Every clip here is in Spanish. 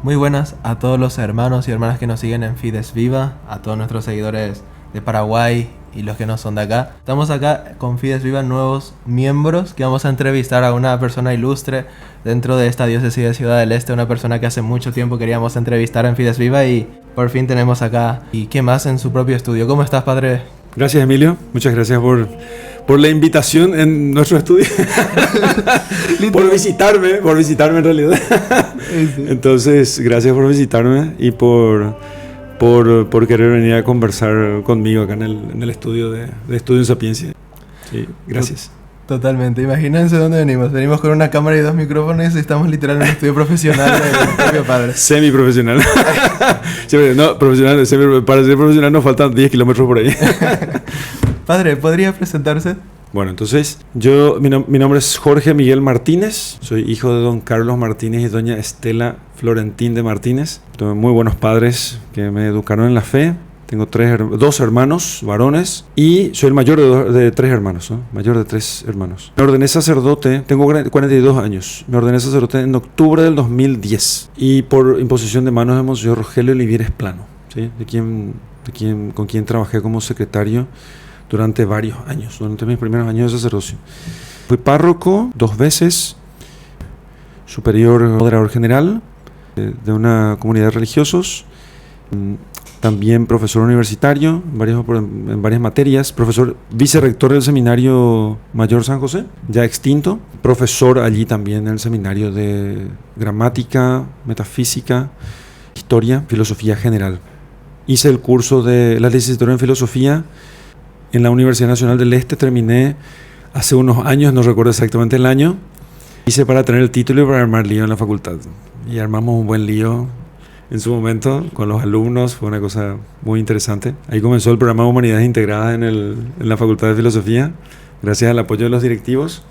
Muy buenas a todos los hermanos y hermanas que nos siguen en Fides Viva, a todos nuestros seguidores de Paraguay y los que no son de acá. Estamos acá con Fides Viva, nuevos miembros, que vamos a entrevistar a una persona ilustre dentro de esta diócesis de Ciudad del Este, una persona que hace mucho tiempo queríamos entrevistar en Fides Viva y por fin tenemos acá. ¿Y qué más en su propio estudio? ¿Cómo estás, padre? Gracias, Emilio. Muchas gracias por la invitación en nuestro estudio. por visitarme en realidad. Sí. Entonces, gracias por visitarme y por querer venir a conversar conmigo acá en el estudio de Estudio en Sapiencia. Sí, gracias. Totalmente. Imagínense dónde venimos. Venimos con una cámara y 2 micrófonos y estamos literal en un estudio profesional del propio padre. Semi-profesional. No, profesional, para ser profesional nos faltan 10 kilómetros por ahí. Padre, ¿podría presentarse? Bueno, entonces, mi nombre es Jorge Miguel Martínez. Soy hijo de don Carlos Martínez y doña Estela Florentín de Martínez. Tuve muy buenos padres que me educaron en la fe. Tengo 2 hermanos varones y soy el mayor de 3 hermanos, ¿no? Mayor de 3 hermanos. Me ordené sacerdote, tengo 42 años. Me ordené sacerdote en octubre del 2010 y por imposición de manos de Monseñor Rogelio Olivieres Plano, ¿sí? Con quien trabajé como secretario durante varios años, durante mis primeros años de sacerdocio. Fui párroco 2 veces, superior moderador general de una comunidad de religiosos. También profesor universitario en varias materias, profesor vicerrector del Seminario Mayor San José, ya extinto, profesor allí también en el Seminario de Gramática, Metafísica, Historia, Filosofía General. Hice el curso de la licenciatura en Filosofía en la Universidad Nacional del Este, terminé hace unos años, no recuerdo exactamente el año, hice para tener el título y para armar lío en la facultad. Y armamos un buen lío en su momento con los alumnos, fue una cosa muy interesante. Ahí comenzó el programa de Humanidades Integradas en la Facultad de Filosofía, gracias al apoyo de los directivos.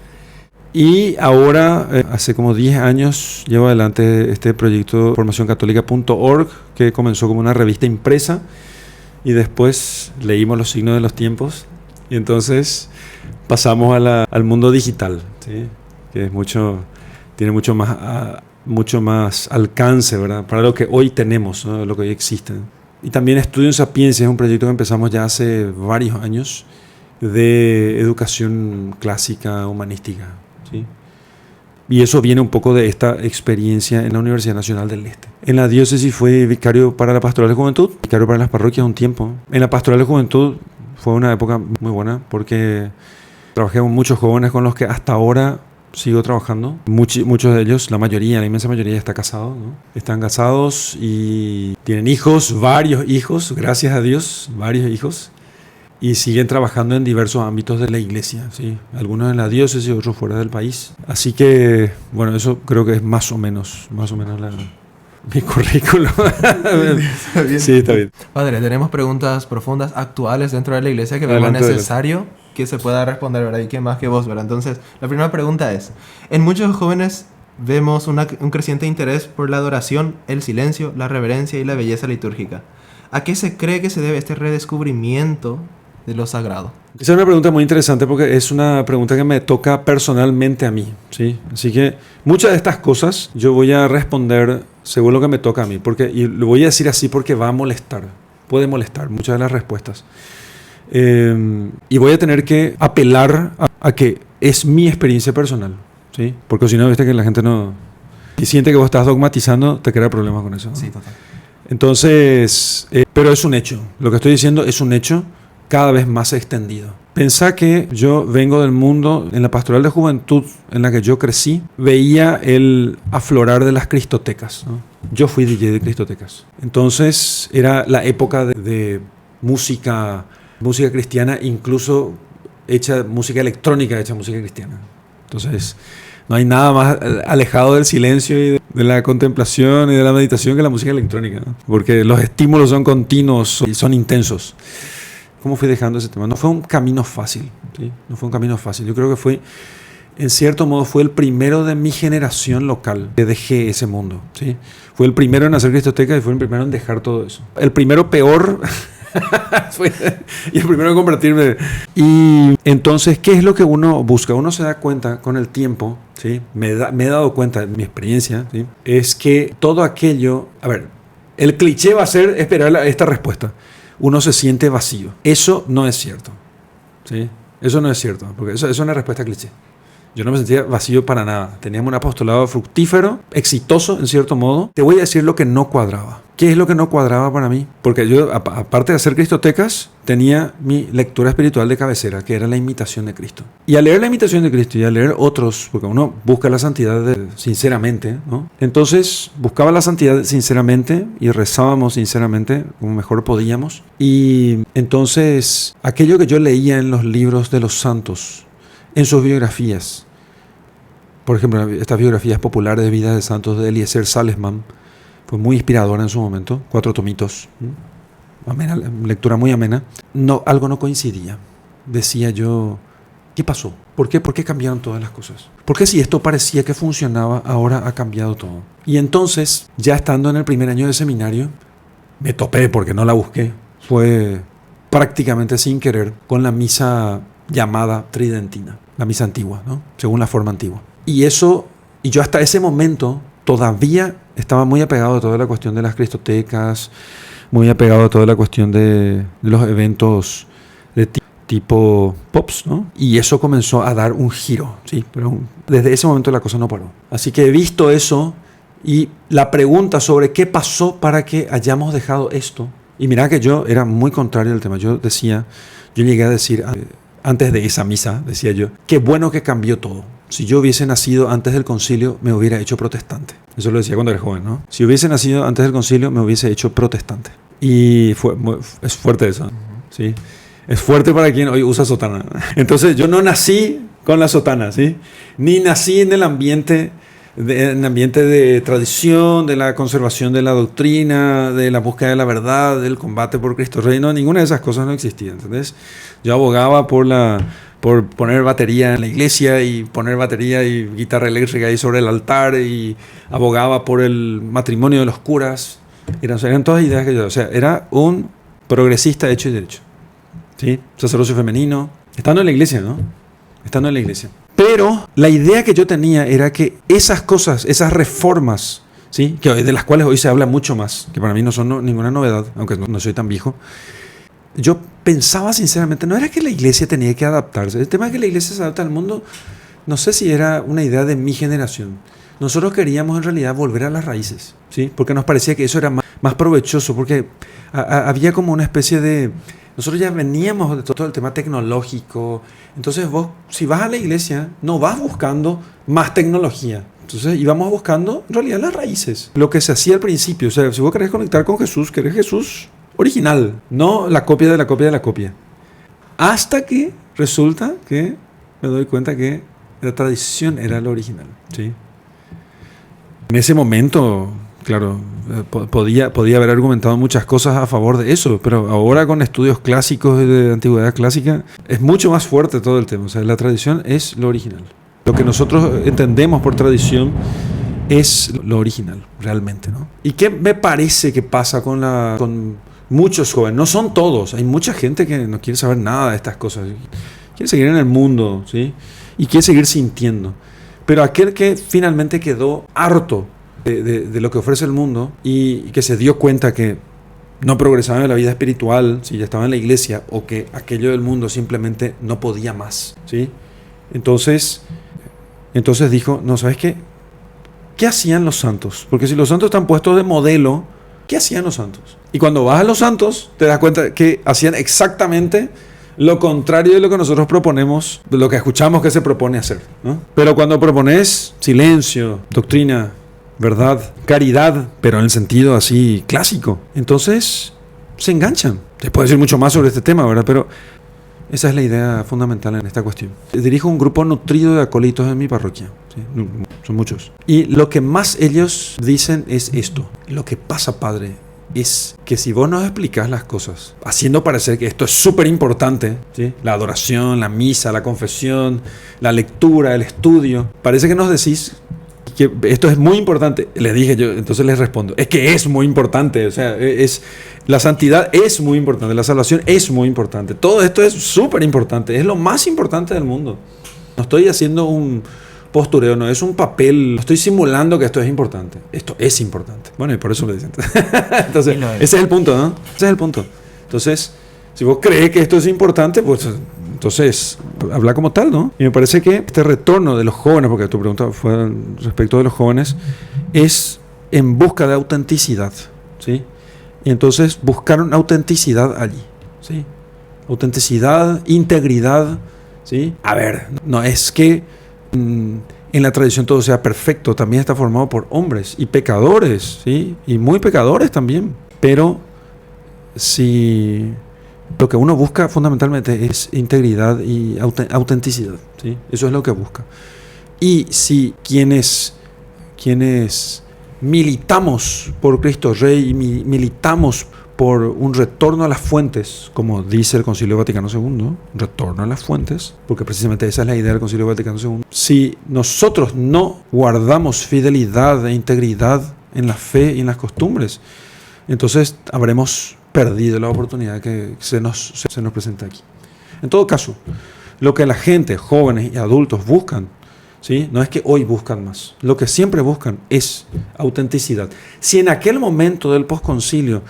Y ahora, hace como 10 años, llevo adelante este proyecto formacioncatólica.org, que comenzó como una revista impresa y después leímos los signos de los tiempos y entonces pasamos al mundo digital, ¿sí? Que es tiene mucho más alcance, ¿verdad? Para lo que hoy tenemos, ¿no? Lo que hoy existe. Y también Estudio en Sapiencia es un proyecto que empezamos ya hace varios años de educación clásica humanística, ¿sí? Y eso viene un poco de esta experiencia en la Universidad Nacional del Este. En la diócesis fui vicario para la Pastoral de Juventud, vicario para las parroquias un tiempo. En la Pastoral de Juventud fue una época muy buena porque trabajé con muchos jóvenes con los que hasta ahora sigo trabajando. Muchos de ellos, la inmensa mayoría está casado, ¿no? Están casados y tienen hijos, varios hijos, gracias a Dios, varios hijos. Y siguen trabajando en diversos ámbitos de la iglesia, ¿sí? Algunos en la diócesis y otros fuera del país. Así que, bueno, eso creo que es más o menos mi currículum. Está bien. Sí, está bien. Padre, tenemos preguntas profundas, actuales dentro de la iglesia que vemos necesario que se pueda responder, ¿verdad? Y qué más que vos, ¿verdad? Entonces, la primera pregunta es, en muchos jóvenes vemos un creciente interés por la adoración, el silencio, la reverencia y la belleza litúrgica. ¿A qué se cree que se debe este redescubrimiento de lo sagrado? Esa es una pregunta muy interesante porque es una pregunta que me toca personalmente a mí, ¿sí? Así que muchas de estas cosas yo voy a responder según lo que me toca a mí, y lo voy a decir así porque va a molestar, puede molestar muchas de las respuestas. Y voy a tener que apelar a que es mi experiencia personal, ¿sí? Porque si no, viste que la gente no... Y siente que vos estás dogmatizando, te crea problemas con eso, ¿no? Sí, total. Entonces, pero es un hecho. Lo que estoy diciendo es un hecho cada vez más extendido. Pensá que yo vengo del mundo, en la pastoral de juventud en la que yo crecí, veía el aflorar de las cristotecas, ¿no? Yo fui DJ de cristotecas. Entonces, era la época de música cristiana, incluso música electrónica hecha música cristiana. Entonces, no hay nada más alejado del silencio y de la contemplación y de la meditación que la música electrónica, ¿no? Porque los estímulos son continuos y son intensos. ¿Cómo fui dejando ese tema? No fue un camino fácil, ¿sí? No fue un camino fácil. Yo creo que en cierto modo, fue el primero de mi generación local que dejé ese mundo, ¿sí? Fue el primero en hacer cristoteca y fue el primero en dejar todo eso. El primero peor Y el primero en convertirme. Y entonces, ¿qué es lo que uno busca? Uno se da cuenta con el tiempo, ¿sí? Me he dado cuenta en mi experiencia, ¿sí? Es que todo aquello... A ver, el cliché va a ser esperar esta respuesta. Uno se siente vacío. Eso no es cierto, ¿sí? Eso no es cierto, porque eso es una respuesta cliché. Yo no me sentía vacío para nada. Teníamos un apostolado fructífero, exitoso en cierto modo. Te voy a decir lo que no cuadraba. ¿Qué es lo que no cuadraba para mí? Porque yo, aparte de hacer cristotecas, tenía mi lectura espiritual de cabecera, que era la imitación de Cristo. Y al leer la imitación de Cristo y al leer otros, porque uno busca la santidad sinceramente, ¿no? Entonces buscaba la santidad sinceramente y rezábamos sinceramente, como mejor podíamos. Y entonces aquello que yo leía en los libros de los santos, en sus biografías, por ejemplo, estas biografías populares de vida de santos de Eliezer Salesman, fue muy inspiradora en su momento, 4 tomitos, amena, lectura muy amena. No, algo no coincidía. Decía yo, ¿qué pasó? ¿Por qué cambiaron todas las cosas? ¿Por qué si esto parecía que funcionaba, ahora ha cambiado todo? Y entonces, ya estando en el primer año de seminario, me topé, porque no la busqué, fue prácticamente sin querer, con la misa llamada tridentina, la misa antigua, ¿no? Según la forma antigua. Y yo hasta ese momento todavía estaba muy apegado a toda la cuestión de las cristotecas, muy apegado a toda la cuestión de los eventos de tipo pops, ¿no? Y eso comenzó a dar un giro, ¿sí? Pero desde ese momento la cosa no paró. Así que he visto eso y la pregunta sobre qué pasó para que hayamos dejado esto. Y mirá que yo era muy contrario al tema. Yo llegué a decir... Antes de esa misa, decía yo, qué bueno que cambió todo. Si yo hubiese nacido antes del concilio, me hubiera hecho protestante. Eso lo decía cuando era joven, ¿no? Si hubiese nacido antes del concilio, me hubiese hecho protestante. Y es fuerte eso, ¿sí? Es fuerte para quien hoy usa sotana. Entonces, yo no nací con la sotana, ¿sí? Ni nací en el ambiente de tradición, de la conservación de la doctrina, de la búsqueda de la verdad, del combate por Cristo Rey. No, ninguna de esas cosas no existía, ¿entendés? Yo abogaba por poner batería en la iglesia y poner batería y guitarra eléctrica ahí sobre el altar, y abogaba por el matrimonio de los curas. Eran todas ideas que yo... O sea, era un progresista hecho y derecho, ¿sí? Sacerdocio femenino, estando en la iglesia, ¿no? Estando en la iglesia. Pero la idea que yo tenía era que esas cosas, esas reformas, ¿sí? De las cuales hoy se habla mucho más, que para mí no son ninguna novedad, aunque no soy tan viejo. Yo pensaba sinceramente, no era que la iglesia tenía que adaptarse. El tema de que la iglesia se adapta al mundo, no sé si era una idea de mi generación. Nosotros queríamos en realidad volver a las raíces, ¿sí? Porque nos parecía que eso era más provechoso, porque había como una especie de... Nosotros ya veníamos de todo el tema tecnológico. Entonces vos, si vas a la iglesia, no vas buscando más tecnología. Entonces íbamos buscando en realidad las raíces. Lo que se hacía al principio. O sea, si vos querés conectar con Jesús, querés Jesús original, no la copia de la copia de la copia. Hasta que resulta que me doy cuenta que la tradición era lo original, ¿sí? En ese momento, claro, podía haber argumentado muchas cosas a favor de eso, pero ahora con estudios clásicos de antigüedad clásica es mucho más fuerte todo el tema. O sea, la tradición es lo original. Lo que nosotros entendemos por tradición es lo original, realmente, ¿no? ¿Y qué me parece que pasa con muchos jóvenes? No son todos, hay mucha gente que no quiere saber nada de estas cosas, quiere seguir en el mundo, ¿sí? Y quiere seguir sintiendo. Pero aquel que finalmente quedó harto de lo que ofrece el mundo y que se dio cuenta que no progresaba en la vida espiritual, si ya estaba en la iglesia, o que aquello del mundo simplemente no podía más, ¿sí? Entonces dijo, no, ¿sabes qué? ¿Qué hacían los santos? Porque si los santos están puestos de modelo, ¿qué hacían los santos? Y cuando vas a los santos, te das cuenta que hacían exactamente lo contrario de lo que nosotros proponemos, de lo que escuchamos que se propone hacer, ¿no? Pero cuando propones silencio, doctrina, verdad, caridad, pero en el sentido así clásico, entonces se enganchan. Te puedo decir mucho más sobre este tema, ¿verdad? Pero esa es la idea fundamental en esta cuestión. Dirijo un grupo nutrido de acólitos en mi parroquia, ¿sí? Son muchos. Y lo que más ellos dicen es esto: lo que pasa, padre, es que si vos nos explicás las cosas, haciendo parecer que esto es súper importante, ¿sí? La adoración, la misa, la confesión, la lectura, el estudio, parece que nos decís que esto es muy importante. Les dije yo, entonces les respondo, es que es muy importante, o sea, la santidad es muy importante, la salvación es muy importante, todo esto es súper importante, es lo más importante del mundo. No estoy haciendo un postureo, no es un papel, no estoy simulando que esto es importante, esto es importante. Bueno, y por eso lo dicen. Entonces, ese es el punto, ¿no? Ese es el punto. Entonces, si vos crees que esto es importante, pues entonces habla como tal, ¿no? Y me parece que este retorno de los jóvenes, porque tu pregunta fue respecto de los jóvenes, es en busca de autenticidad, ¿sí? Y entonces buscaron autenticidad allí, ¿sí? Autenticidad, integridad, ¿sí? A ver, no es que en la tradición todo sea perfecto, también está formado por hombres y pecadores, ¿sí? Y muy pecadores también, pero si lo que uno busca fundamentalmente es integridad y autenticidad, ¿sí? Eso es lo que busca. Y si quienes militamos por Cristo Rey y militamos por un retorno a las fuentes, como dice el Concilio Vaticano II, un retorno a las fuentes, porque precisamente esa es la idea del Concilio Vaticano II. Si nosotros no guardamos fidelidad e integridad en la fe y en las costumbres, entonces habremos perdido la oportunidad que se nos presenta aquí. En todo caso, lo que la gente, jóvenes y adultos buscan, ¿sí? No es que hoy buscan más. Lo que siempre buscan es autenticidad. Si en aquel momento del posconcilio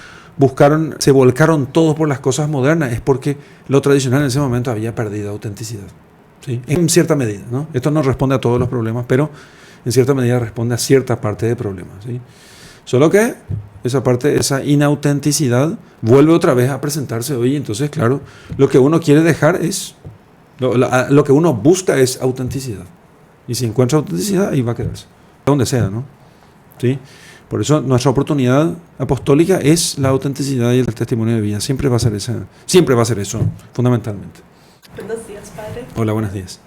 se volcaron todos por las cosas modernas, es porque lo tradicional en ese momento había perdido autenticidad, ¿sí? En cierta medida, ¿no? Esto no responde a todos los problemas, pero en cierta medida responde a cierta parte de problemas, ¿sí? Solo que esa inautenticidad vuelve otra vez a presentarse hoy. Entonces, claro, lo que uno quiere dejar es, lo que uno busca es autenticidad. Y si encuentra autenticidad, ahí va a quedarse, donde sea, ¿no? ¿Sí? Por eso nuestra oportunidad apostólica es la autenticidad y el testimonio de vida. Siempre va a ser eso, fundamentalmente. Buenos días, Padre. Hola, buenos días.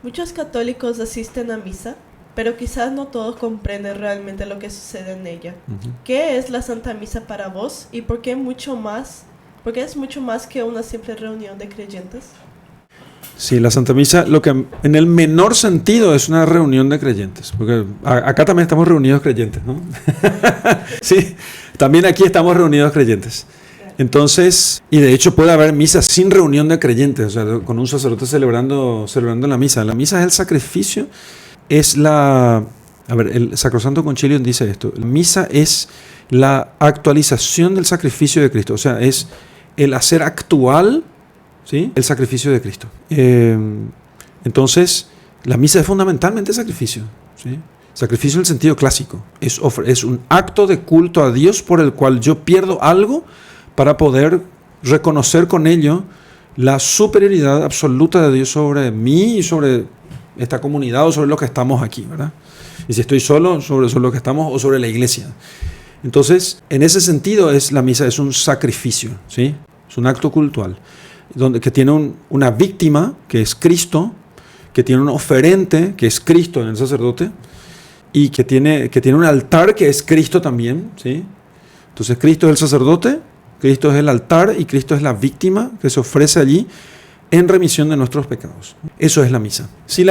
Muchos católicos asisten a misa, pero quizás no todos comprenden realmente lo que sucede en ella. Uh-huh. ¿Qué es la Santa Misa para vos y por qué es mucho más que una simple reunión de creyentes? Sí, la Santa Misa, lo que en el menor sentido es una reunión de creyentes, porque acá también estamos reunidos creyentes, ¿no? Sí, también aquí estamos reunidos creyentes. Entonces, y de hecho puede haber misas sin reunión de creyentes, o sea, con un sacerdote celebrando la misa. La misa es el sacrificio. El Sacrosanto Concilio dice esto: la misa es la actualización del sacrificio de Cristo, o sea, es el hacer actual, ¿sí?, el sacrificio de Cristo. Entonces, la misa es fundamentalmente sacrificio, ¿sí? Sacrificio en el sentido clásico, es un acto de culto a Dios por el cual yo pierdo algo para poder reconocer con ello la superioridad absoluta de Dios sobre mí y sobre esta comunidad o sobre los que estamos aquí, ¿verdad? Y si estoy solo, sobre los que estamos o sobre la iglesia. Entonces, en ese sentido, la misa es un sacrificio, ¿sí? Es un acto cultual, que tiene una víctima, que es Cristo, que tiene un oferente, que es Cristo en el sacerdote, y que tiene un altar, que es Cristo también, ¿sí? Entonces, Cristo es el sacerdote, Cristo es el altar, y Cristo es la víctima que se ofrece allí en remisión de nuestros pecados. Eso es la misa. Si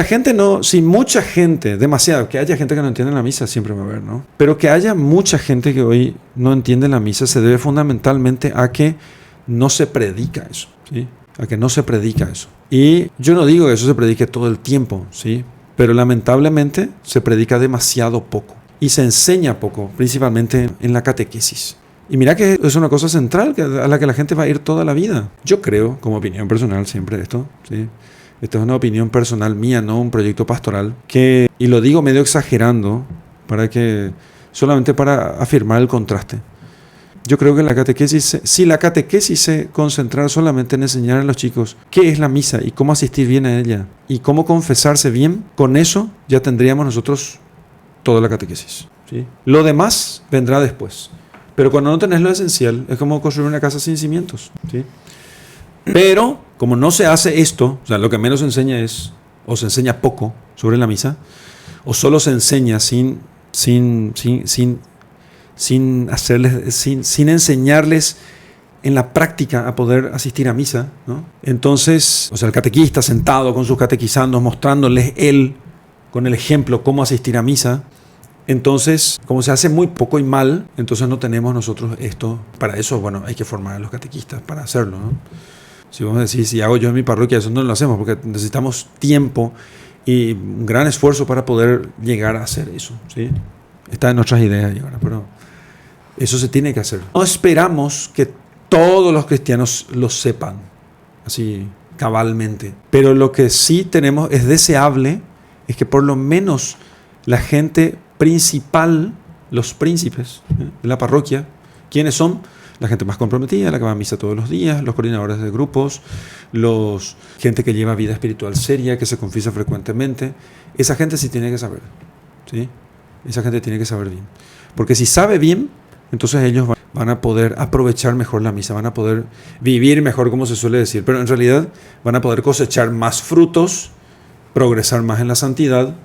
mucha gente, demasiado, que haya gente que no entiende la misa, siempre va a haber, ¿no? Pero que haya mucha gente que hoy no entiende la misa, se debe fundamentalmente a que no se predica eso, ¿sí? A que no se predica eso. Y yo no digo que eso se predique todo el tiempo, ¿sí? Pero lamentablemente se predica demasiado poco y se enseña poco, principalmente en la catequesis. Y mira que es una cosa central a la que la gente va a ir toda la vida. Yo creo, como opinión personal siempre esto, ¿sí? Esto es una opinión personal mía, no un proyecto pastoral, y lo digo medio exagerando, solamente para afirmar el contraste. Yo creo que si la catequesis se concentrara solamente en enseñar a los chicos qué es la misa y cómo asistir bien a ella y cómo confesarse bien, con eso ya tendríamos nosotros toda la catequesis, ¿sí? Lo demás vendrá después. Pero cuando no tenés lo esencial, es como construir una casa sin cimientos, ¿sí? Pero, como no se hace esto, o sea, lo que menos se enseña o se enseña poco sobre la misa, o solo se enseña sin enseñarles en la práctica a poder asistir a misa, ¿no? Entonces, o sea, el catequista sentado con sus catequizandos, mostrándoles él con el ejemplo cómo asistir a misa. Entonces, como se hace muy poco y mal, entonces no tenemos nosotros esto. Para eso, bueno, hay que formar a los catequistas para hacerlo, ¿no? Si vos me decís, si hago yo en mi parroquia, eso no lo hacemos porque necesitamos tiempo y un gran esfuerzo para poder llegar a hacer eso, ¿sí? Está en nuestras ideas ahora, pero eso se tiene que hacer. No esperamos que todos los cristianos lo sepan, así cabalmente. Pero lo que sí tenemos, es deseable, es que por lo menos la gente principal, los príncipes de la parroquia, ¿quiénes son? La gente más comprometida, la que va a misa todos los días, los coordinadores de grupos, gente que lleva vida espiritual seria, que se confiesa frecuentemente. Esa gente sí tiene que saber, ¿sí? Esa gente tiene que saber bien. Porque si sabe bien, entonces ellos van a poder aprovechar mejor la misa, van a poder vivir mejor, como se suele decir, pero en realidad van a poder cosechar más frutos, progresar más en la santidad,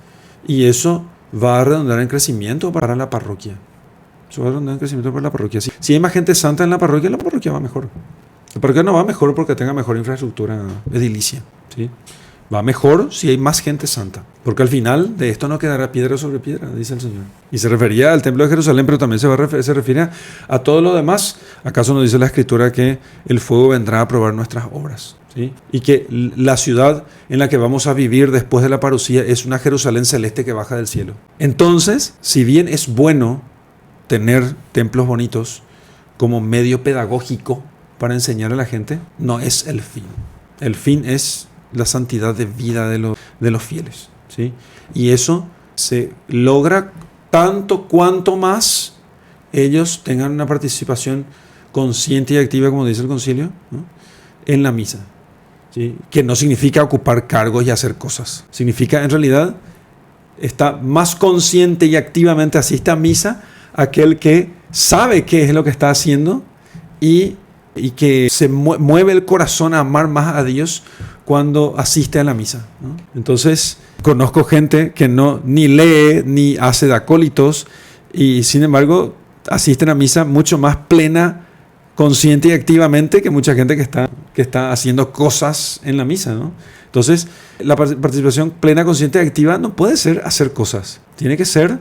y eso va a redundar en crecimiento para la parroquia. Eso va a redundar en crecimiento para la parroquia. Si hay más gente santa en la parroquia va mejor. La parroquia no va mejor porque tenga mejor infraestructura edilicia, ¿sí? Va mejor si hay más gente santa. Porque al final de esto no quedará piedra sobre piedra, dice el Señor. Y se refería al templo de Jerusalén, pero también se refiere a todo lo demás. ¿Acaso no dice la Escritura que el fuego vendrá a probar nuestras obras? ¿Sí? Y que la ciudad en la que vamos a vivir después de la parucía es una Jerusalén celeste que baja del cielo. Entonces, si bien es bueno tener templos bonitos como medio pedagógico para enseñar a la gente, no es el fin. El fin es la santidad de vida de los fieles, ¿sí? Y eso se logra tanto cuanto más ellos tengan una participación consciente y activa, como dice el concilio, ¿no?, en la misa, ¿sí? Que no significa ocupar cargos y hacer cosas. Significa, en realidad, está más consciente y activamente asiste a misa aquel que sabe qué es lo que está haciendo y que se mueve el corazón a amar más a Dios cuando asiste a la misa, ¿no? Entonces, conozco gente que ni lee ni hace de acólitos y sin embargo asisten a misa mucho más plena, consciente y activamente que mucha gente que está haciendo cosas en la misa, ¿no? Entonces, la participación plena, consciente y activa no puede ser hacer cosas, tiene que ser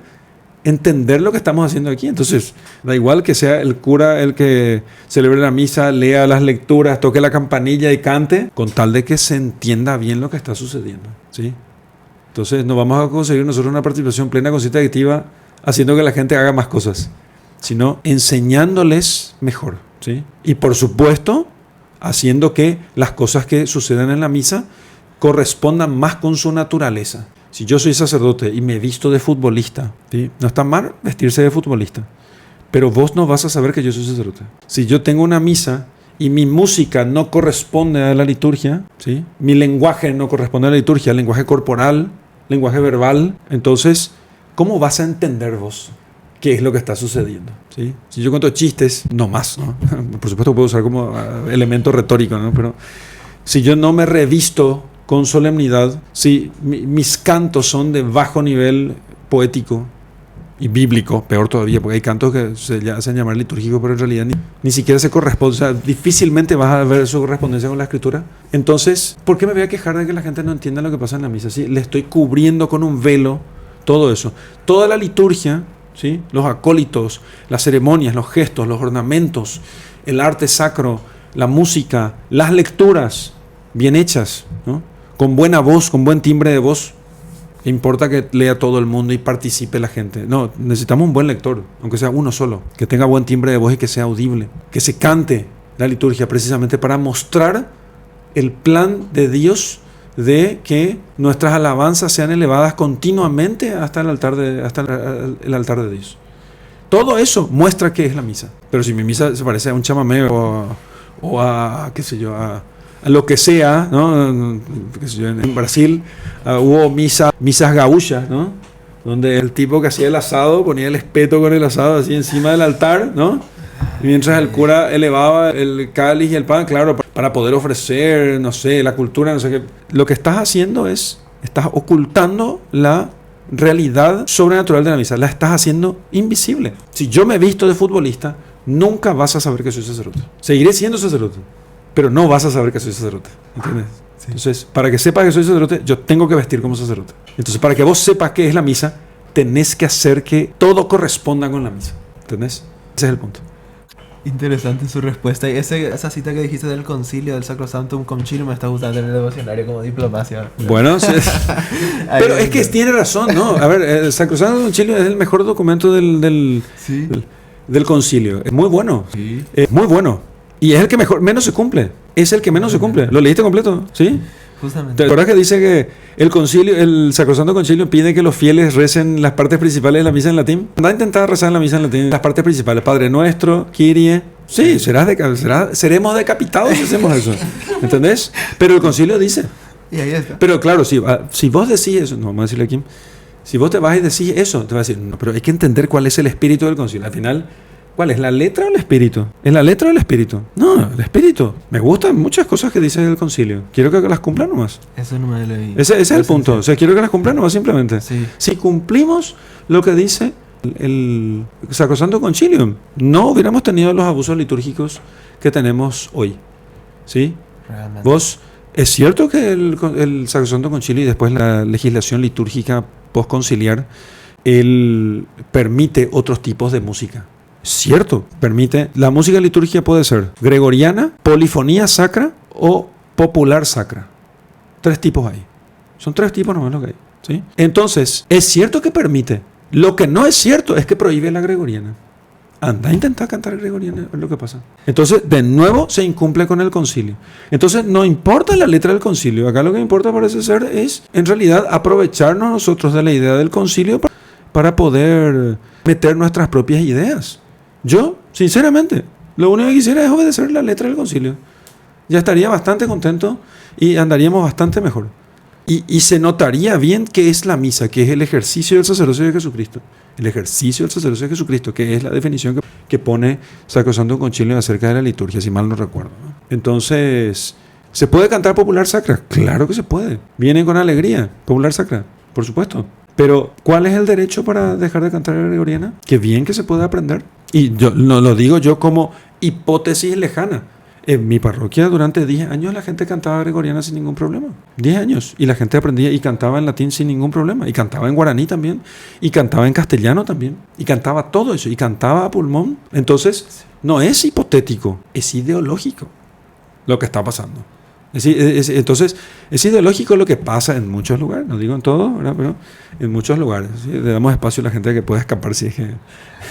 entender lo que estamos haciendo aquí. Entonces, da igual que sea el cura el que celebre la misa, lea las lecturas, toque la campanilla y cante, con tal de que se entienda bien lo que está sucediendo, ¿sí? Entonces, no vamos a conseguir nosotros una participación plena, consciente y activa haciendo que la gente haga más cosas, sino enseñándoles mejor, ¿sí? Y por supuesto, haciendo que las cosas que suceden en la misa correspondan más con su naturaleza. Si yo soy sacerdote y me visto de futbolista, ¿sí?, no está mal vestirse de futbolista, pero vos no vas a saber que yo soy sacerdote. Si yo tengo una misa y mi música no corresponde a la liturgia, ¿sí?, mi lenguaje no corresponde a la liturgia, el lenguaje corporal, lenguaje verbal, entonces, ¿cómo vas a entender vos qué es lo que está sucediendo? ¿Sí? Si yo cuento chistes, no más, ¿no? Por supuesto puedo usar como elemento retórico, ¿no? Pero si yo no me revisto con solemnidad, si mis cantos son de bajo nivel poético y bíblico, peor todavía, porque hay cantos que se hacen llamar litúrgicos, pero en realidad ni siquiera se corresponde, o sea, difícilmente vas a ver su correspondencia con la Escritura. Entonces, ¿por qué me voy a quejar de que la gente no entienda lo que pasa en la misa? ¿Sí? Le estoy cubriendo con un velo todo eso. Toda la liturgia, ¿sí?, los acólitos, las ceremonias, los gestos, los ornamentos, el arte sacro, la música, las lecturas bien hechas, ¿no?, con buena voz, con buen timbre de voz. Importa que lea todo el mundo y participe la gente. No, necesitamos un buen lector, aunque sea uno solo, que tenga buen timbre de voz y que sea audible, que se cante la liturgia precisamente para mostrar el plan de Dios de que nuestras alabanzas sean elevadas continuamente hasta el altar de Dios. Todo eso muestra qué es la misa. Pero si mi misa se parece a un chamamé o a qué sé yo, a lo que sea, ¿no? En Brasil hubo misas gaúchas, ¿no?, donde el tipo que hacía el asado ponía el espeto con el asado así encima del altar, ¿no?, y mientras el cura elevaba el cáliz y el pan, claro, para poder ofrecer, no sé, la cultura, no sé qué. Lo que estás haciendo estás ocultando la realidad sobrenatural de la misa, la estás haciendo invisible. Si yo me visto de futbolista, nunca vas a saber que soy sacerdote. Seguiré siendo sacerdote, pero no vas a saber que soy sacerdote, ¿entiendes? Sí. Entonces, para que sepas que soy sacerdote, yo tengo que vestir como sacerdote. Entonces, para que vos sepas qué es la misa, tenés que hacer que todo corresponda con la misa. ¿Entendés? Ese es el punto. Interesante su respuesta. Y esa cita que dijiste del concilio del Sacrosanctum Concilium me está gustando en el devocionario como diplomacia. Bueno, sí. Ahí Pero es que tiene razón, ¿no? A ver, el Sacrosanctum Concilium es el mejor documento Sí. del concilio. Es muy bueno. Sí. Es muy bueno. Y es el que menos se cumple. Es el que menos se cumple. ¿Lo leíste completo? ¿Sí? Justamente. ¿Te acuerdas que dice que el Sacrosanto Concilio pide que los fieles recen las partes principales de la misa en latín? Anda a intentar rezar en la misa en latín las partes principales. Padre Nuestro, Kyrie. Sí, seremos decapitados si hacemos eso. ¿Entendés? Pero el concilio dice. Y ahí está. Pero claro, si vos decís eso, no, vamos a decirle aquí. Si vos te vas y decís eso, te va a decir, no, pero hay que entender cuál es el espíritu del concilio. Al final, ¿cuál es? ¿La letra o el espíritu? ¿Es la letra o el espíritu? No, el espíritu. Me gustan muchas cosas que dice el concilio. Quiero que las cumplan nomás. Eso no me lo leí. Ese es el punto. O sea, quiero que las cumplan nomás simplemente. Sí. Si cumplimos lo que dice el Sacrosanto Concilium, no hubiéramos tenido los abusos litúrgicos que tenemos hoy. ¿Sí? Realmente. Vos, es cierto que el Sacrosanto Concilio y después la legislación litúrgica postconciliar, él permite otros tipos de música. Cierto, permite. La música litúrgica puede ser gregoriana, polifonía sacra o popular sacra. 3 tipos hay. Son 3 tipos nomás lo que hay. ¿Sí? Entonces, es cierto que permite. Lo que no es cierto es que prohíbe la gregoriana. Anda a intentar cantar gregoriana, a ver lo que pasa. Entonces, de nuevo, se incumple con el concilio. Entonces, no importa la letra del concilio. Acá lo que importa parece ser es, en realidad, aprovecharnos nosotros de la idea del concilio para poder meter nuestras propias ideas. Yo, sinceramente, lo único que quisiera es obedecer la letra del concilio. Ya estaría bastante contento y andaríamos bastante mejor. Y se notaría bien qué es la misa, que es el ejercicio del sacerdocio de Jesucristo. El ejercicio del sacerdocio de Jesucristo, que es la definición que pone Sacrosanto Concilio acerca de la liturgia, si mal no recuerdo, ¿no? Entonces, ¿se puede cantar popular sacra? Claro que se puede. Viene con alegría, popular sacra, por supuesto. Pero, ¿cuál es el derecho para dejar de cantar la gregoriana? Qué bien que se puede aprender. Y yo no lo digo yo como hipótesis lejana. En mi parroquia durante 10 años la gente cantaba gregoriana sin ningún problema. 10 años. Y la gente aprendía y cantaba en latín sin ningún problema. Y cantaba en guaraní también. Y cantaba en castellano también. Y cantaba todo eso. Y cantaba a pulmón. Entonces, no es hipotético, es ideológico lo que está pasando. Entonces, es ideológico lo que pasa en muchos lugares, no digo en todo, ¿verdad? Pero en muchos lugares. ¿Sí? Le damos espacio a la gente que pueda escapar si es que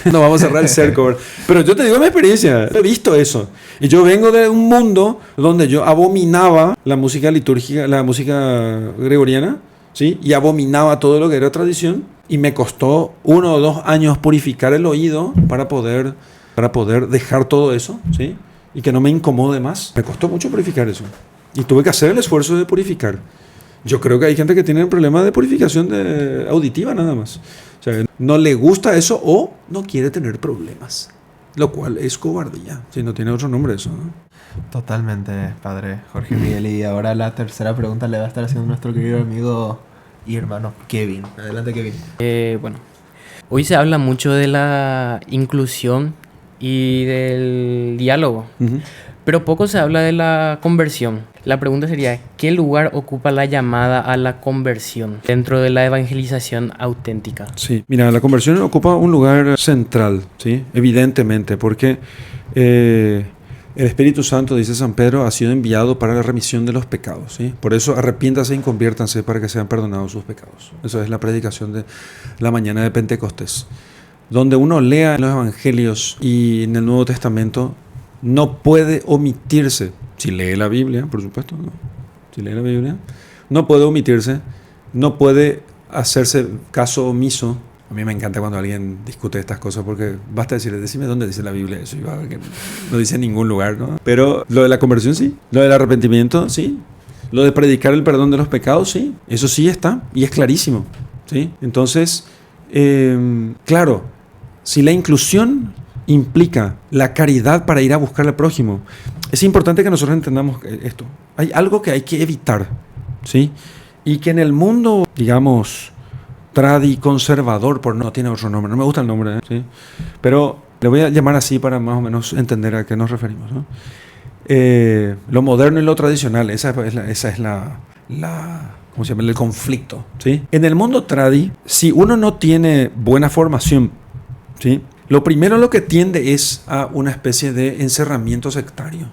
no vamos a cerrar el cerco, ¿verdad? Pero yo te digo mi experiencia, he visto eso. Y yo vengo de un mundo donde yo abominaba la música litúrgica, la música gregoriana, ¿sí? Y abominaba todo lo que era tradición. Y me costó 1 o 2 años purificar el oído para poder dejar todo eso, ¿sí? Y que no me incomode más. Me costó mucho purificar eso. Y tuve que hacer el esfuerzo de purificar. Yo creo que hay gente que tiene un problema de purificación auditiva nada más. O sea, no le gusta eso o no quiere tener problemas. Lo cual es cobardía. Si no tiene otro nombre eso, ¿no? Totalmente, padre Jorge Miguel. Y ahora la tercera pregunta le va a estar haciendo nuestro querido amigo y hermano Kevin. Adelante, Kevin. Bueno, hoy se habla mucho de la inclusión y del diálogo. Uh-huh. Pero poco se habla de la conversión. La pregunta sería, ¿qué lugar ocupa la llamada a la conversión dentro de la evangelización auténtica? Sí, mira, la conversión ocupa un lugar central, ¿sí? Evidentemente, porque el Espíritu Santo, dice San Pedro, ha sido enviado para la remisión de los pecados, ¿sí? Por eso arrepiéntanse y conviértanse para que sean perdonados sus pecados. Esa es la predicación de la mañana de Pentecostés. Donde uno lea en los evangelios y en el Nuevo Testamento, no puede omitirse, si lee la Biblia, por supuesto, ¿no? Si lee la Biblia, no puede omitirse, no puede hacerse caso omiso. A mí me encanta cuando alguien discute estas cosas porque basta decirle, decime dónde dice la Biblia eso, y va a ver que no dice en ningún lugar, ¿no? Pero lo de la conversión sí, lo del arrepentimiento sí, lo de predicar el perdón de los pecados sí, eso sí está y es clarísimo, ¿sí? Entonces, claro, si la inclusión implica la caridad para ir a buscar al prójimo, es importante que nosotros entendamos esto. Hay algo que hay que evitar, ¿sí? Y que en el mundo, digamos, conservador, por no tiene otro nombre, no me gusta el nombre, ¿sí? Pero le voy a llamar así para más o menos entender a qué nos referimos, ¿no? lo moderno y lo tradicional. Esa es la ¿cómo se llama? El conflicto, ¿sí? En el mundo tradi, si uno no tiene buena formación, ¿sí? Lo primero lo que tiende es a una especie de encerramiento sectario,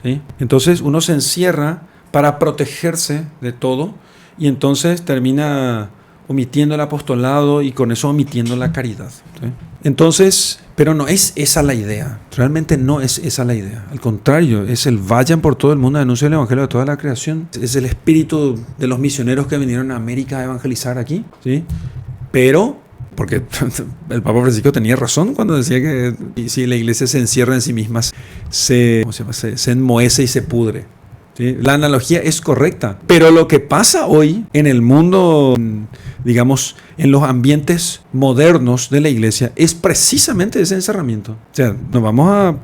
¿sí? Entonces uno se encierra para protegerse de todo y entonces termina omitiendo el apostolado y con eso omitiendo la caridad, ¿sí? Entonces, pero no es esa la idea, realmente no es esa la idea. Al contrario, es el vayan por todo el mundo, anuncien el evangelio de toda la creación. Es el espíritu de los misioneros que vinieron a América a evangelizar aquí, ¿sí? Pero, porque el Papa Francisco tenía razón cuando decía que si la iglesia se encierra en sí misma, se enmohece y se pudre, ¿sí? La analogía es correcta, pero lo que pasa hoy en el mundo, digamos, en los ambientes modernos de la iglesia, es precisamente ese encerramiento. O sea, no vamos a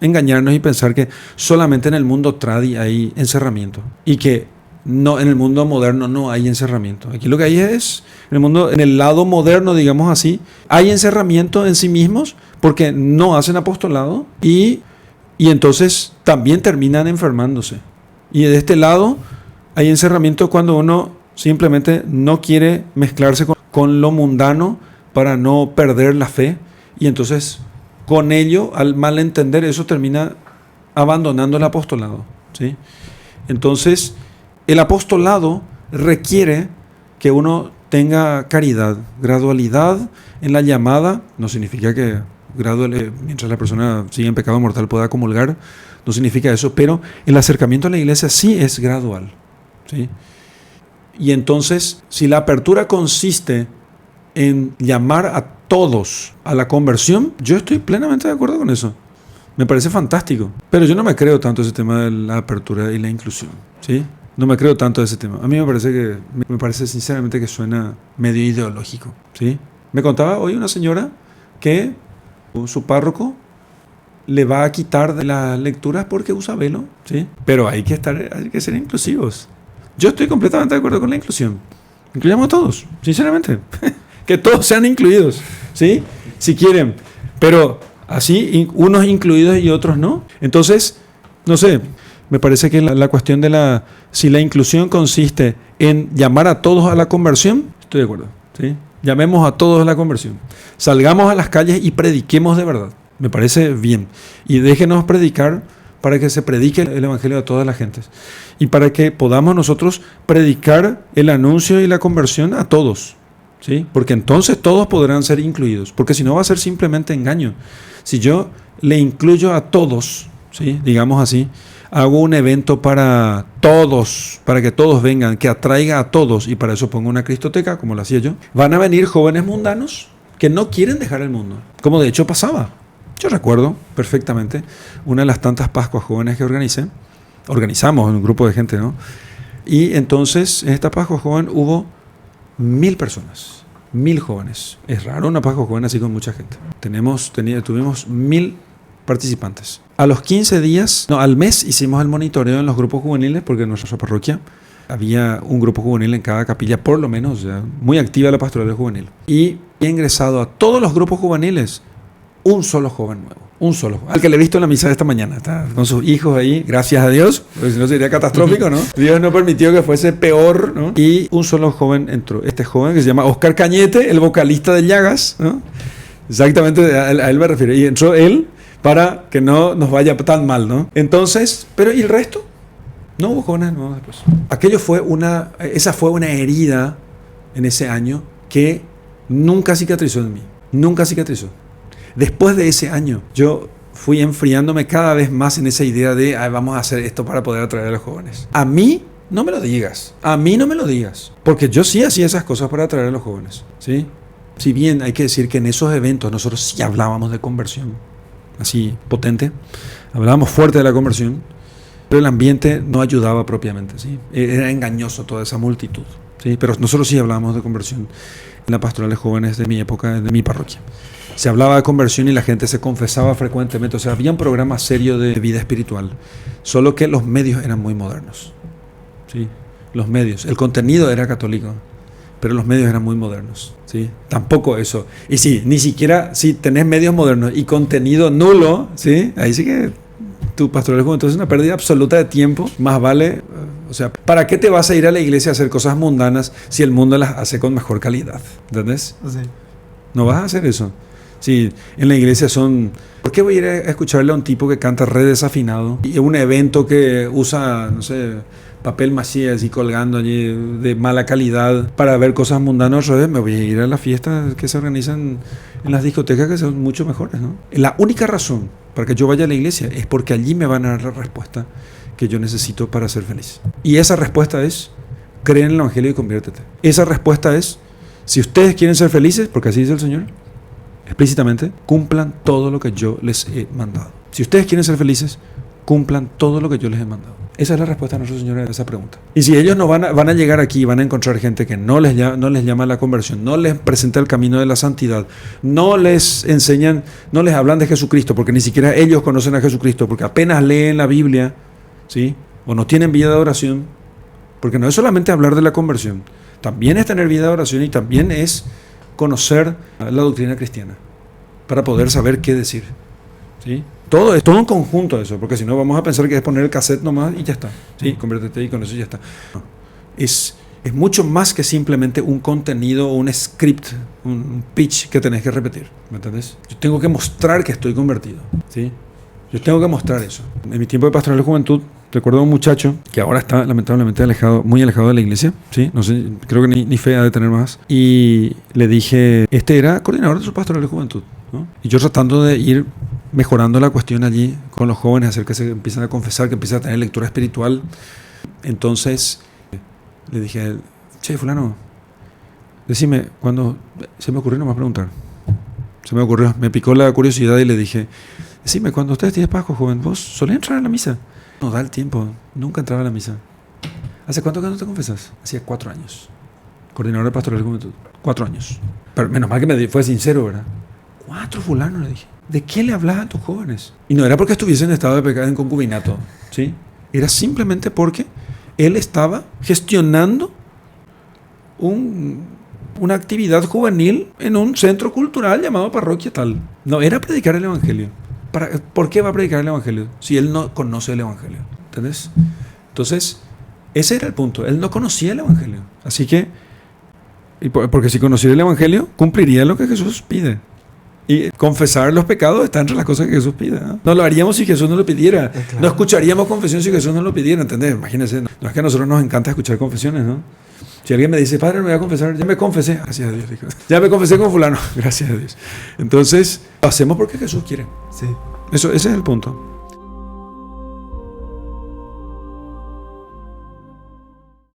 engañarnos y pensar que solamente en el mundo tradi hay encerramiento y que no, en el mundo moderno no hay encerramiento. Aquí lo que hay es, en el lado moderno, digamos así, hay encerramiento en sí mismos porque no hacen apostolado y entonces también terminan enfermándose. Y de este lado hay encerramiento cuando uno simplemente no quiere mezclarse con lo mundano para no perder la fe y entonces con ello, al malentender, eso termina abandonando el apostolado, ¿sí? Entonces, el apostolado requiere que uno tenga caridad, gradualidad en la llamada. No significa que mientras la persona sigue en pecado mortal pueda comulgar, no significa eso, pero el acercamiento a la iglesia sí es gradual, ¿sí? Y entonces, si la apertura consiste en llamar a todos a la conversión, yo estoy plenamente de acuerdo con eso. Me parece fantástico. Pero yo no me creo tanto ese tema de la apertura y la inclusión, ¿sí? No me creo tanto ese tema. A mí me parece sinceramente que suena medio ideológico, ¿sí? Me contaba hoy una señora que su párroco le va a quitar de las lecturas porque usa velo, ¿sí? Pero hay que ser inclusivos. Yo estoy completamente de acuerdo con la inclusión. Incluyamos a todos, sinceramente. Que todos sean incluidos, ¿sí? Si quieren. Pero así, unos incluidos y otros no. Entonces, no sé, me parece que la cuestión de si la inclusión consiste en llamar a todos a la conversión, estoy de acuerdo, ¿sí? Llamemos a todos a la conversión. Salgamos a las calles y prediquemos de verdad. Me parece bien. Y déjenos predicar para que se predique el evangelio a todas las gentes. Y para que podamos nosotros predicar el anuncio y la conversión a todos, ¿sí? Porque entonces todos podrán ser incluidos. Porque si no va a ser simplemente engaño. Si yo le incluyo a todos, ¿sí? Digamos así, hago un evento para todos, para que todos vengan, que atraiga a todos, y para eso pongo una cristoteca, como lo hacía yo, van a venir jóvenes mundanos que no quieren dejar el mundo, como de hecho pasaba. Yo recuerdo perfectamente una de las tantas Pascuas jóvenes que organizamos en un grupo de gente, ¿no? Y entonces en esta Pascua joven hubo 1000 personas, 1000 jóvenes. Es raro una Pascua joven así con mucha gente. Tuvimos 1000 participantes. A los 15 días, al mes hicimos el monitoreo en los grupos juveniles, porque en nuestra parroquia había un grupo juvenil en cada capilla, por lo menos, o sea, muy activa la pastoral juvenil. Y he ingresado a todos los grupos juveniles un solo joven nuevo, un solo, al que le he visto en la misa de esta mañana, está con sus hijos ahí, gracias a Dios, porque si no sería catastrófico, ¿no? Dios no permitió que fuese peor, ¿no? Y un solo joven entró, este joven que se llama Oscar Cañete, el vocalista de Llagas, ¿no? Exactamente a él me refiero, y entró él para que no nos vaya tan mal, ¿no? Entonces, pero ¿y el resto? No hubo jóvenes nuevos después. Esa fue una herida en ese año que nunca cicatrizó en mí, nunca cicatrizó. Después de ese año, yo fui enfriándome cada vez más en esa idea de vamos a hacer esto para poder atraer a los jóvenes. A mí no me lo digas, porque yo sí hacía esas cosas para atraer a los jóvenes, ¿sí? Si bien hay que decir que en esos eventos nosotros sí hablábamos de conversión, así potente, hablábamos fuerte de la conversión, pero el ambiente no ayudaba propiamente, ¿sí? Era engañoso toda esa multitud, ¿sí? Pero nosotros sí hablábamos de conversión en la pastoral de jóvenes de mi época, de mi parroquia. Se hablaba de conversión y la gente se confesaba frecuentemente. O sea, había un programa serio de vida espiritual. Solo que los medios eran muy modernos, ¿sí? Los medios. El contenido era católico, pero los medios eran muy modernos, ¿sí? Tampoco eso. Y sí, ni siquiera si tenés medios modernos y contenido nulo, ¿sí? Ahí sí que tu pastoral de juventud es una pérdida absoluta de tiempo. Más vale, o sea, ¿para qué te vas a ir a la iglesia a hacer cosas mundanas si el mundo las hace con mejor calidad? ¿Entendés? Sí. No vas a hacer eso. Si en la iglesia son... ¿Por qué voy a ir a escucharle a un tipo que canta re desafinado? Y un evento que usa, no sé, papel maché así colgando allí de mala calidad para ver cosas mundanas. Me voy a ir a las fiestas que se organizan en las discotecas, que son mucho mejores, ¿no? La única razón para que yo vaya a la iglesia es porque allí me van a dar la respuesta que yo necesito para ser feliz. Y esa respuesta es: cree en el evangelio y conviértete. Esa respuesta es: si ustedes quieren ser felices, porque así dice el Señor explícitamente, cumplan todo lo que yo les he mandado. Si ustedes quieren ser felices, cumplan todo lo que yo les he mandado. Esa es la respuesta de nuestro Señor a esa pregunta. Y si ellos no van a llegar aquí y van a encontrar gente que no les llama a la conversión, no les presenta el camino de la santidad, no les enseñan, no les hablan de Jesucristo, porque ni siquiera ellos conocen a Jesucristo, porque apenas leen la Biblia, ¿sí? O no tienen vida de oración, porque no es solamente hablar de la conversión, también es tener vida de oración y también es conocer la doctrina cristiana para poder saber qué decir, ¿sí? Todo es todo un conjunto de eso, porque si no vamos a pensar que es poner el cassette nomás y ya está, ¿sí? Conviértete y con eso ya está. No. Es mucho más que simplemente un contenido, un script, un pitch que tenés que repetir, ¿me entendés? Yo tengo que mostrar que estoy convertido, ¿sí? Yo tengo que mostrar eso. En mi tiempo de pastoral de juventud, recuerdo a un muchacho que ahora está lamentablemente muy alejado de la iglesia, ¿sí? No sé, creo que ni fe ha de tener más. Y le dije, este era coordinador de su pastoral de juventud, ¿no? Y yo tratando de ir mejorando la cuestión allí con los jóvenes, hacer que se empiecen a confesar, que empiecen a tener lectura espiritual. Entonces le dije a él, che, fulano, decime, cuando se me ocurrió nomás preguntar. Se me ocurrió, me picó la curiosidad y le dije, decime, cuando ustedes tienen Pascua, joven, ¿vos solés entrar a la misa? No da el tiempo, nunca entraba a la misa. ¿Hace cuánto que no te confesas? Hacía 4 años. Coordinador de pastoral de juventud. 4 años. Pero menos mal que me fue sincero, ¿verdad? 4 fulanos, le dije. ¿De qué le hablas a tus jóvenes? Y no era porque estuviese en estado de pecado, en concubinato, ¿sí? Era simplemente porque él estaba gestionando una actividad juvenil en un centro cultural llamado parroquia tal. No era predicar el evangelio. ¿Por qué va a predicar el evangelio si él no conoce el evangelio? ¿Entendés? Entonces, ese era el punto. Él no conocía el evangelio. Así que, porque si conociera el evangelio, cumpliría lo que Jesús pide. Y confesar los pecados está entre las cosas que Jesús pide, ¿no? No lo haríamos si Jesús no lo pidiera. Claro. No escucharíamos confesión si Jesús no lo pidiera, ¿entendés? Imagínense, no es que a nosotros nos encanta escuchar confesiones, ¿no? Si alguien me dice, padre, me voy a confesar, ya me confesé, gracias a Dios. Ya me confesé con fulano, gracias a Dios. Entonces, lo hacemos porque Jesús quiere. Sí. Ese es el punto.